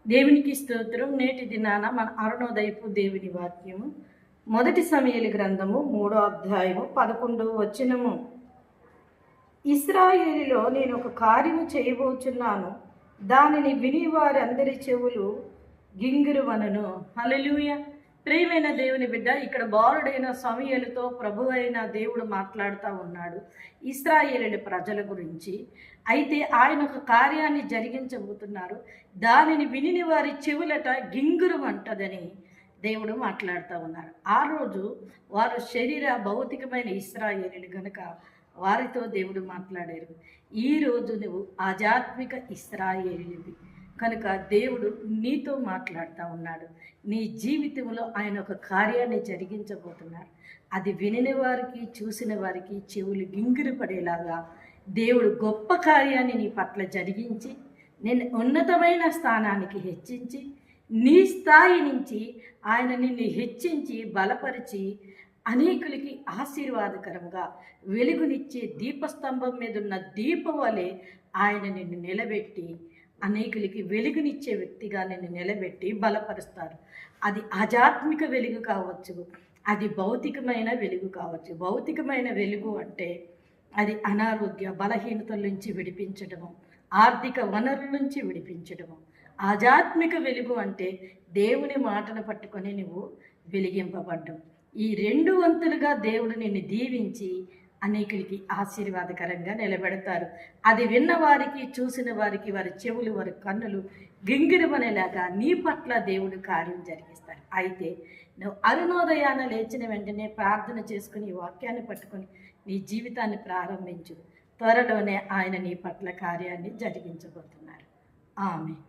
దేవునికి స్తోత్రం. నేటి దినాన మన అరుణోదయపు దేవుని వాక్యము 1 సమూయేలు గ్రంథము 3వ అధ్యాయము 11వ వచనము. ఇశ్రాయేలులో నేను ఒక కార్యము చేయబోచున్నాను, దానిని విని వారందరి చెవులు గింగిరువనును. హల్లెలూయా. ప్రియమైన దేవుని బిడ్డ, ఇక్కడ బాలుడైన సమూయేలుతో ప్రభు అయిన దేవుడు మాట్లాడుతూ ఉన్నాడు ఇశ్రాయేలు ప్రజల గురించి. అయితే ఆయన ఒక కార్యాన్ని జరిగించబోతున్నారు, దానిని విని వారి చెవులట గింగురు అంటదని దేవుడు మాట్లాడుతూ ఉన్నారు. ఆ రోజు వారు భౌతికమైన ఇశ్రాయేలు గనుక వారితో దేవుడు మాట్లాడారు. ఈరోజు నువ్వు ఆధ్యాత్మిక ఇశ్రాయేలువి కనుక దేవుడు నీతో మాట్లాడుతూ ఉన్నాడు. నీ జీవితంలో ఆయన ఒక కార్యాన్ని జరిగించబోతున్నారు. అది వినిన వారికి, చూసిన వారికి చెవులు గింగిరి పడేలాగా దేవుడు గొప్ప కార్యాన్ని నీ పట్ల జరిగించి నేను ఉన్నతమైన స్థానానికి హెచ్చించి, నీ స్థాయి నుంచి ఆయన నిన్ను హెచ్చించి బలపరిచి అనేకులకి ఆశీర్వాదకరంగా వెలుగునిచ్చే దీపస్తంభం మీద ఉన్న దీపం వలె ఆయన నిన్ను నిలబెట్టి అనేకులకి వెలుగునిచ్చే వ్యక్తిగా నిన్ను నిలబెట్టి బలపరుస్తారు. అది ఆధ్యాత్మిక వెలుగు కావచ్చు, అది భౌతికమైన వెలుగు కావచ్చు. భౌతికమైన వెలుగు అంటే అది అనారోగ్య బలహీనతల నుంచి విడిపించడము, ఆర్థిక వనరుల నుంచి విడిపించడము. ఆధ్యాత్మిక వెలుగు అంటే దేవుని మాటను పట్టుకొని నువ్వు వెలిగింపబడ్డం. ఈ 2 వంతులుగా దేవుడు నిన్ను దీవించి అనేకులకి ఆశీర్వాదకరంగా నిలబెడతారు. అది విన్న వారికి, చూసిన వారికి వారి చెవులు, వారి కన్నులు గింగిరమనేలాగా నీ పట్ల దేవుడు కార్యం జరిగిస్తారు. అయితే నువ్వు అరుణోదయాన లేచిన వెంటనే ప్రార్థన చేసుకుని ఈ వాక్యాన్ని పట్టుకొని నీ జీవితాన్ని ప్రారంభించు. త్వరలోనే ఆయన నీ పట్ల కార్యాన్ని జరిగించబోతున్నారు. ఆమేన్.